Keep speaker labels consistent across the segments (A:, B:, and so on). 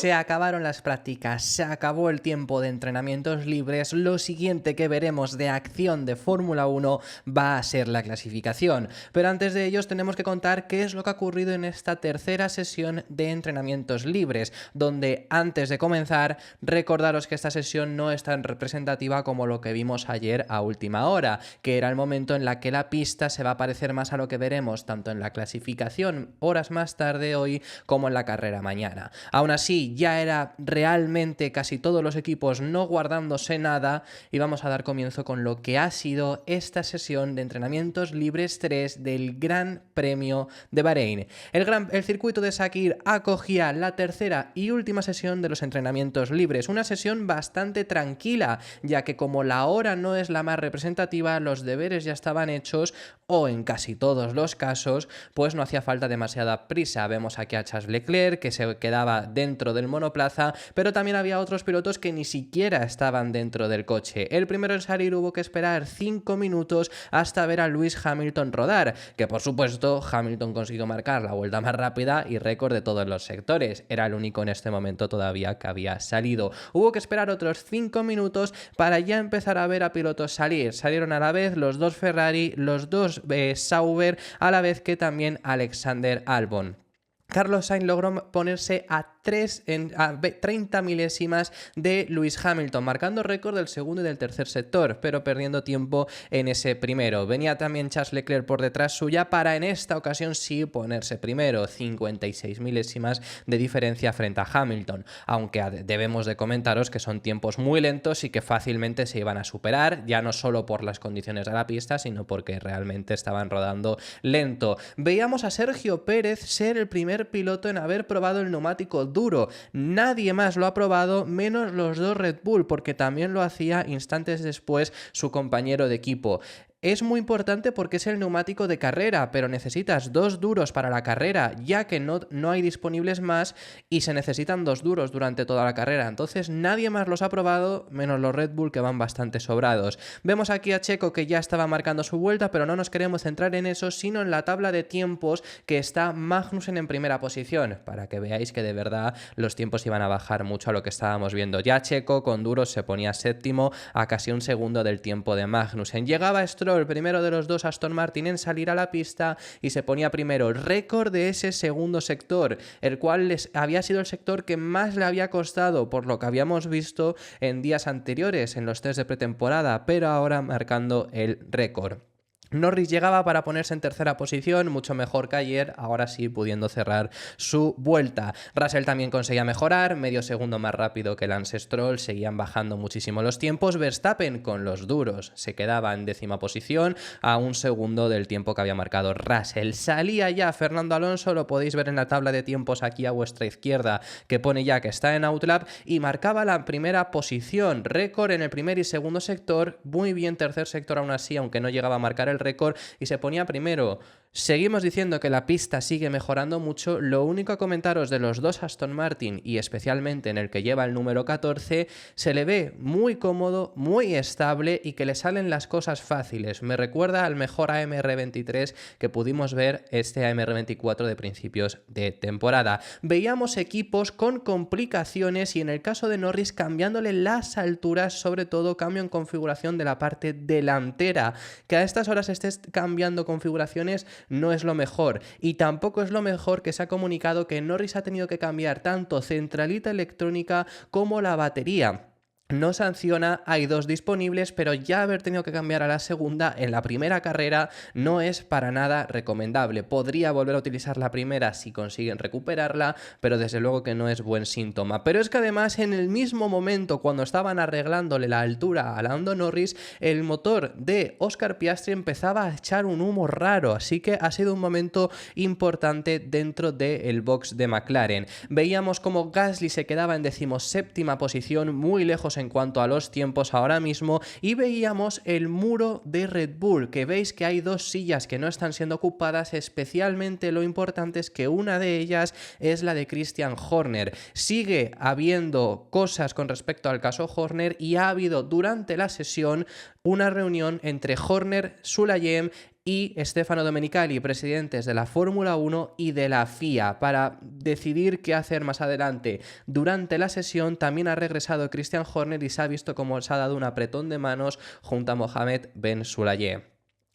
A: Se acabaron las prácticas, se acabó el tiempo de entrenamientos libres, lo siguiente que veremos de acción de Fórmula 1 va a ser la clasificación. Pero antes de ellos tenemos que contar qué es lo que ha ocurrido en esta tercera sesión de entrenamientos libres, donde antes de comenzar, recordaros que esta sesión no es tan representativa como lo que vimos ayer a última hora, que era el momento en la que la pista se va a parecer más a lo que veremos tanto en la clasificación horas más tarde hoy como en la carrera mañana. Aún así, ya era realmente casi todos los equipos no guardándose nada y vamos a dar comienzo con lo que ha sido esta sesión de entrenamientos libres 3 del Gran Premio de Bahrein. El circuito de Sakir acogía la tercera y última sesión de los entrenamientos libres, una sesión bastante tranquila, ya que como la hora no es la más representativa, los deberes ya estaban hechos o en casi todos los casos, pues no hacía falta demasiada prisa. Vemos aquí a Charles Leclerc que se quedaba dentro del monoplaza, pero también había otros pilotos que ni siquiera estaban dentro del coche. El primero en salir hubo que esperar 5 minutos hasta ver a Lewis Hamilton rodar, que por supuesto Hamilton consiguió marcar la vuelta más rápida y récord de todos los sectores. Era el único en este momento todavía que había salido. Hubo que esperar otros 5 minutos para ya empezar a ver a pilotos salir. Salieron a la vez los dos Ferrari, los dos Sauber, a la vez que también Alexander Albon. Carlos Sainz logró ponerse a 30 milésimas de Lewis Hamilton, marcando récord del segundo y del tercer sector, pero perdiendo tiempo en ese primero. Venía también Charles Leclerc por detrás suya para en esta ocasión sí ponerse primero, 56 milésimas de diferencia frente a Hamilton, aunque debemos de comentaros que son tiempos muy lentos y que fácilmente se iban a superar, ya no solo por las condiciones de la pista, sino porque realmente estaban rodando lento. Veíamos a Sergio Pérez ser el primer piloto en haber probado el neumático duro. Nadie más lo ha probado menos los dos Red Bull, porque también lo hacía instantes después su compañero de equipo. Es muy importante porque es el neumático de carrera, pero necesitas dos duros para la carrera, ya que no hay disponibles más y se necesitan dos duros durante toda la carrera. Entonces nadie más los ha probado, menos los Red Bull, que van bastante sobrados. Vemos aquí a Checo que ya estaba marcando su vuelta, pero no nos queremos centrar en eso, sino en la tabla de tiempos que está Magnussen en primera posición, para que veáis que de verdad los tiempos iban a bajar mucho a lo que estábamos viendo. Ya Checo con duros se ponía séptimo a casi un segundo del tiempo de Magnussen. Llegaba Stroll, el primero de los dos Aston Martin en salir a la pista, y se ponía primero, récord de ese segundo sector, el cual había sido el sector que más le había costado por lo que habíamos visto en días anteriores en los test de pretemporada, pero ahora marcando el récord. Norris llegaba para ponerse en tercera posición, mucho mejor que ayer, ahora sí pudiendo cerrar su vuelta. Russell también conseguía mejorar, medio segundo más rápido que Lance Stroll, seguían bajando muchísimo los tiempos. Verstappen con los duros se quedaba en décima posición, a un segundo del tiempo que había marcado Russell. Salía ya Fernando Alonso, lo podéis ver en la tabla de tiempos aquí a vuestra izquierda, que pone ya que está en Outlap, y marcaba la primera posición, récord en el primer y segundo sector, muy bien tercer sector aún así, aunque no llegaba a marcar el récord, y se ponía primero. Seguimos diciendo que la pista sigue mejorando mucho. Lo único a comentaros de los dos Aston Martin, y especialmente en el que lleva el número 14, se le ve muy cómodo, muy estable y que le salen las cosas fáciles. Me recuerda al mejor AMR23 que pudimos ver este AMR24 de principios de temporada. Veíamos equipos con complicaciones y en el caso de Norris cambiándole las alturas, sobre todo cambio en configuración de la parte delantera, que a estas horas estés cambiando configuraciones no es lo mejor, y tampoco es lo mejor que se ha comunicado que Norris ha tenido que cambiar tanto centralita electrónica como la batería. No sanciona, hay dos disponibles, pero ya haber tenido que cambiar a la segunda en la primera carrera no es para nada recomendable. Podría volver a utilizar la primera si consiguen recuperarla, pero desde luego que no es buen síntoma. Pero es que además en el mismo momento, cuando estaban arreglándole la altura a Lando Norris, el motor de Oscar Piastri empezaba a echar un humo raro, así que ha sido un momento importante dentro del box de McLaren. Veíamos como Gasly se quedaba en 17ª posición, muy lejos en cuanto a los tiempos ahora mismo, y veíamos el muro de Red Bull, que veis que hay dos sillas que no están siendo ocupadas. Especialmente lo importante es que una de ellas es la de Christian Horner. Sigue habiendo cosas con respecto al caso Horner, y ha habido durante la sesión una reunión entre Horner, Sulayem y Stefano Domenicali, presidentes de la Fórmula 1 y de la FIA, para decidir qué hacer más adelante. Durante la sesión también ha regresado Christian Horner y se ha visto cómo se ha dado un apretón de manos junto a Mohamed Ben Sulayem.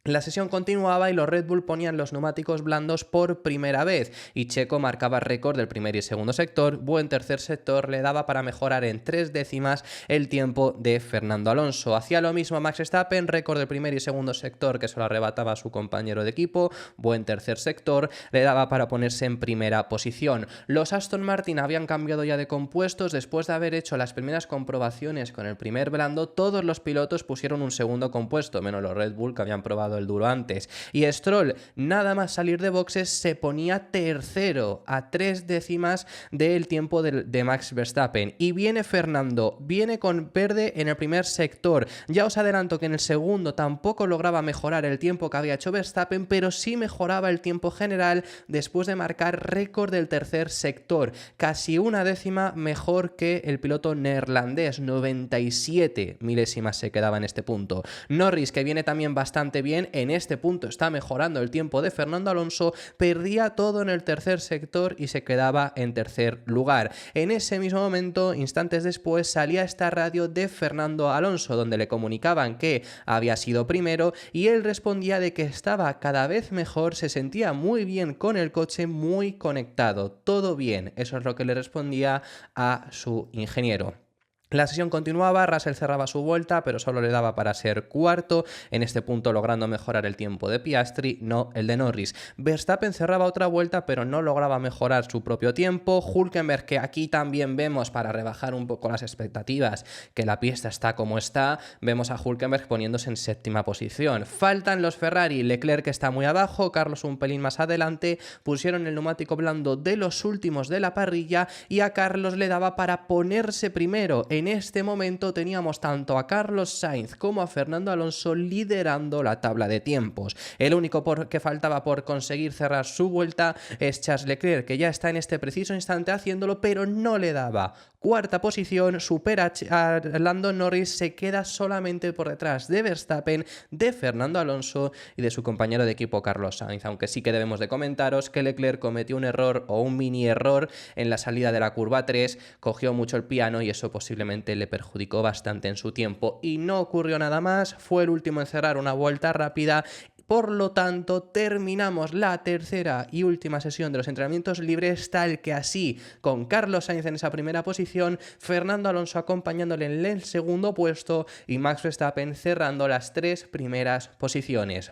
A: La sesión continuaba y los Red Bull ponían los neumáticos blandos por primera vez y Checo marcaba récord del primer y segundo sector. Buen tercer sector le daba para mejorar en 3 décimas el tiempo de Fernando Alonso. Hacía lo mismo Max Verstappen, récord del primer y segundo sector que se lo arrebataba a su compañero de equipo. Buen tercer sector le daba para ponerse en primera posición. Los Aston Martin habían cambiado ya de compuestos. Después de haber hecho las primeras comprobaciones con el primer blando, todos los pilotos pusieron un segundo compuesto, menos los Red Bull que habían probado el duro antes. Y Stroll, nada más salir de boxes, se ponía tercero a 3 décimas del tiempo de Max Verstappen. Y viene Fernando, viene con verde en el primer sector. Ya os adelanto que en el segundo tampoco lograba mejorar el tiempo que había hecho Verstappen, pero sí mejoraba el tiempo general después de marcar récord del tercer sector. Casi 1 décima mejor que el piloto neerlandés, 97 milésimas se quedaba en este punto. Norris, que viene también bastante bien, en este punto está mejorando el tiempo de Fernando Alonso, perdía todo en el tercer sector y se quedaba en tercer lugar. En ese mismo momento, instantes después, salía esta radio de Fernando Alonso donde le comunicaban que había sido primero y él respondía de que estaba cada vez mejor, se sentía muy bien con el coche, muy conectado, todo bien. Eso es lo que le respondía a su ingeniero. La sesión continuaba, Russell cerraba su vuelta, pero solo le daba para ser cuarto, en este punto logrando mejorar el tiempo de Piastri, no el de Norris. Verstappen cerraba otra vuelta, pero no lograba mejorar su propio tiempo. Hülkenberg, que aquí también vemos, para rebajar un poco las expectativas, que la pista está como está, vemos a Hülkenberg poniéndose en séptima posición. Faltan los Ferrari, Leclerc que está muy abajo, Carlos un pelín más adelante, pusieron el neumático blando de los últimos de la parrilla y a Carlos le daba para ponerse primero. En este momento teníamos tanto a Carlos Sainz como a Fernando Alonso liderando la tabla de tiempos. El único que faltaba por conseguir cerrar su vuelta es Charles Leclerc, que ya está en este preciso instante haciéndolo, pero no le daba. Cuarta posición, supera a Lando Norris, se queda solamente por detrás de Verstappen, de Fernando Alonso y de su compañero de equipo Carlos Sainz, aunque sí que debemos de comentaros que Leclerc cometió un error o un mini error en la salida de la curva 3, cogió mucho el piano y eso posiblemente le perjudicó bastante en su tiempo y no ocurrió nada más, fue el último en cerrar una vuelta rápida. Por lo tanto, terminamos la tercera y última sesión de los entrenamientos libres, tal que así, con Carlos Sainz en esa primera posición, Fernando Alonso acompañándole en el segundo puesto y Max Verstappen cerrando las 3 primeras posiciones.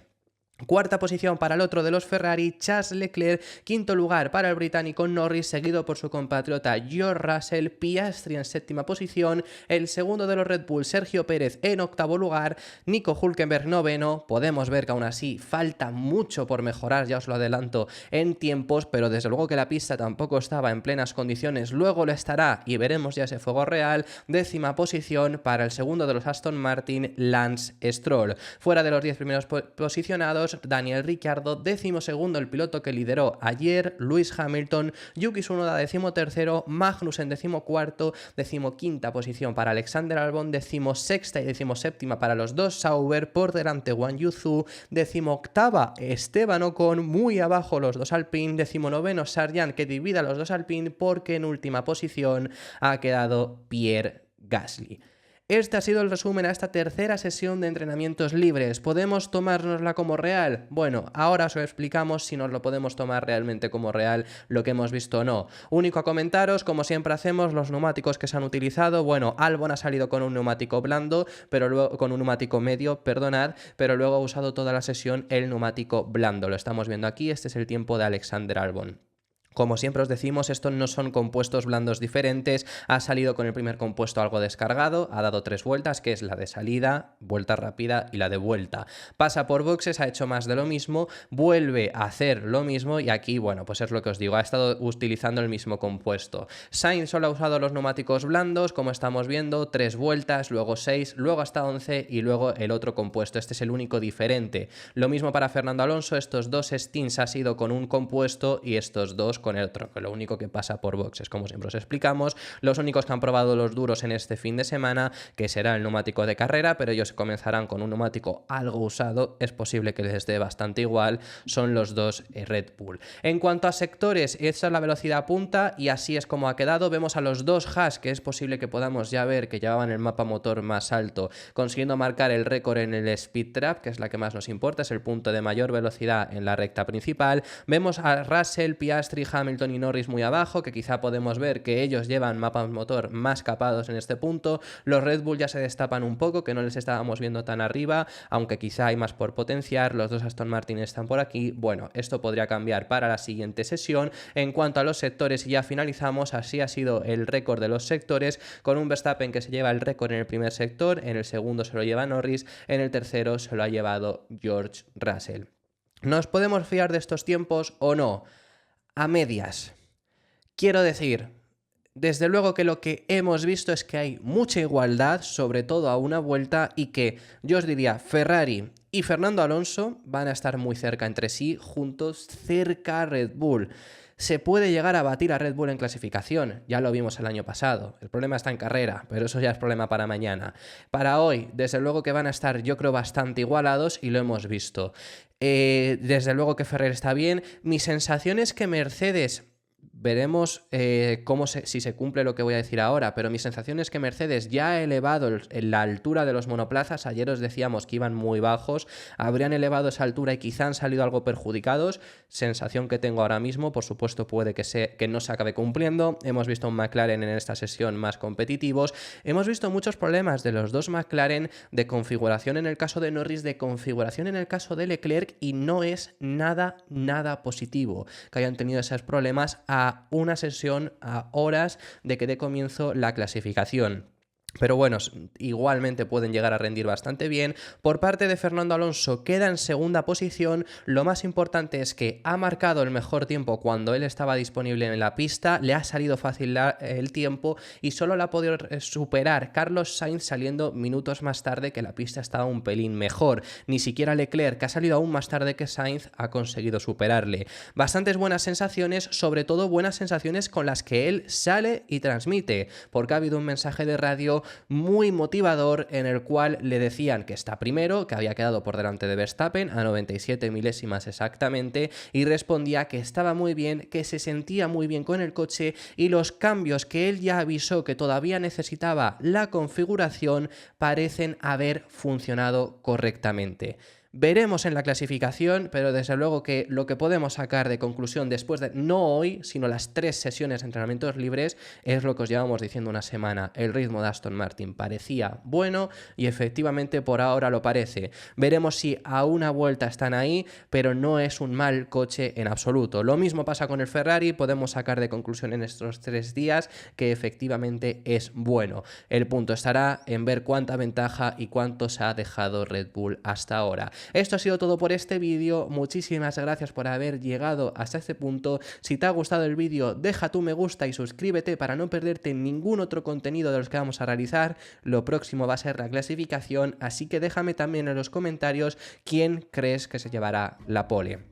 A: Cuarta posición para el otro de los Ferrari, Charles Leclerc. Quinto lugar para el británico Norris, seguido por su compatriota George Russell. Piastri en séptima posición. El segundo de los Red Bull, Sergio Pérez, en octavo lugar. Nico Hülkenberg noveno. Podemos ver que aún así falta mucho por mejorar, ya os lo adelanto, en tiempos, pero desde luego que la pista tampoco estaba en plenas condiciones. Luego lo estará y veremos ya ese fuego real. Décima posición para el segundo de los Aston Martin, Lance Stroll. Fuera de los 10 primeros posicionados, Daniel Ricciardo, 12º, el piloto que lideró ayer, Lewis Hamilton, Yuki Tsunoda, 13º, Magnussen, 14º, 15ª posición para Alexander Albon, 16ª y 17ª para los dos Sauber, por delante Wang Yuzu, 18ª Esteban Ocon, muy abajo los dos Alpine, 19º Sargent, que divide a los dos Alpine, porque en última posición ha quedado Pierre Gasly. Este ha sido el resumen a esta tercera sesión de entrenamientos libres. ¿Podemos tomárnosla como real? Bueno, ahora os lo explicamos si nos lo podemos tomar realmente como real lo que hemos visto o no. Único a comentaros, como siempre hacemos, los neumáticos que se han utilizado. Bueno, Albon ha salido con un neumático blando, pero luego con un neumático medio, perdonad, pero luego ha usado toda la sesión el neumático blando. Lo estamos viendo aquí, este es el tiempo de Alexander Albon. Como siempre os decimos, estos no son compuestos blandos diferentes, ha salido con el primer compuesto algo descargado, ha dado 3 vueltas, que es la de salida, vuelta rápida y la de vuelta. Pasa por boxes, ha hecho más de lo mismo, vuelve a hacer lo mismo y aquí, bueno, pues es lo que os digo, ha estado utilizando el mismo compuesto. Sainz solo ha usado los neumáticos blandos, como estamos viendo, 3 vueltas, luego 6, luego hasta 11 y luego el otro compuesto. Este es el único diferente. Lo mismo para Fernando Alonso, estos 2 stints ha sido con un compuesto y estos 2 con el tronco, lo único que pasa por boxes, como siempre os explicamos. Los únicos que han probado los duros en este fin de semana, que será el neumático de carrera, pero ellos comenzarán con un neumático algo usado, es posible que les dé bastante igual, son los dos Red Bull. En cuanto a sectores, esta es la velocidad punta y así es como ha quedado. Vemos a los dos Haas, que es posible que podamos ya ver que llevaban el mapa motor más alto, consiguiendo marcar el récord en el Speed Trap, que es la que más nos importa, es el punto de mayor velocidad en la recta principal. Vemos a Russell, Piastri, Hamilton y Norris muy abajo, que quizá podemos ver que ellos llevan mapas motor más capados en este punto. Los Red Bull ya se destapan un poco, que no les estábamos viendo tan arriba, aunque quizá hay más por potenciar. Los dos Aston Martin están por aquí. Bueno, esto podría cambiar para la siguiente sesión. En cuanto a los sectores, y ya finalizamos, así ha sido el récord de los sectores, con un Verstappen que se lleva el récord en el primer sector, en el segundo se lo lleva Norris, en el tercero se lo ha llevado George Russell. ¿Nos podemos fiar de estos tiempos o no? A medias. Quiero decir, desde luego que lo que hemos visto es que hay mucha igualdad, sobre todo a una vuelta, y que yo os diría Ferrari y Fernando Alonso van a estar muy cerca entre sí, juntos, cerca a Red Bull. Se puede llegar a batir a Red Bull en clasificación, ya lo vimos el año pasado. El problema está en carrera, pero eso ya es problema para mañana. Para hoy, desde luego que van a estar, yo creo, bastante igualados y lo hemos visto. Desde luego que Ferrer está bien. Mi sensación es que Mercedes... Veremos si se cumple lo que voy a decir ahora, pero mi sensación es que Mercedes ya ha elevado la altura de los monoplazas. Ayer os decíamos que iban muy bajos, habrían elevado esa altura y quizá han salido algo perjudicados. Sensación que tengo ahora mismo, por supuesto puede que no se acabe cumpliendo. Hemos visto un McLaren en esta sesión más competitivos. Hemos visto muchos problemas de los dos McLaren, de configuración en el caso de Norris, de configuración en el caso de Leclerc, y no es nada positivo que hayan tenido esos problemas a una sesión, a horas de que dé comienzo la clasificación. Pero bueno, igualmente pueden llegar a rendir bastante bien. Por parte de Fernando Alonso queda en segunda posición. Lo más importante es que ha marcado el mejor tiempo cuando él estaba disponible en la pista. Le ha salido fácil el tiempo y solo la ha podido superar Carlos Sainz saliendo minutos más tarde, que la pista estaba un pelín mejor. Ni siquiera Leclerc, que ha salido aún más tarde que Sainz, ha conseguido superarle. Bastantes buenas sensaciones, sobre todo buenas sensaciones con las que él sale y transmite, porque ha habido un mensaje de radio muy motivador en el cual le decían que está primero, que había quedado por delante de Verstappen a 97 milésimas exactamente, y respondía que estaba muy bien, que se sentía muy bien con el coche y los cambios que él ya avisó que todavía necesitaba la configuración parecen haber funcionado correctamente. Veremos en la clasificación, pero desde luego que lo que podemos sacar de conclusión después de, no hoy, sino las 3 sesiones de entrenamientos libres, es lo que os llevamos diciendo una semana. El ritmo de Aston Martin parecía bueno y efectivamente por ahora lo parece. Veremos si a una vuelta están ahí, pero no es un mal coche en absoluto. Lo mismo pasa con el Ferrari, podemos sacar de conclusión en estos 3 días que efectivamente es bueno. El punto estará en ver cuánta ventaja y cuánto se ha dejado Red Bull hasta ahora. Esto ha sido todo por este vídeo, muchísimas gracias por haber llegado hasta este punto. Si te ha gustado el vídeo, deja tu me gusta y suscríbete para no perderte ningún otro contenido de los que vamos a realizar. Lo próximo va a ser la clasificación, así que déjame también en los comentarios quién crees que se llevará la pole.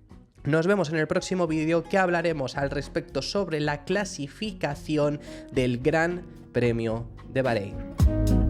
A: Nos vemos en el próximo vídeo, que hablaremos al respecto sobre la clasificación del Gran Premio de Bahrein.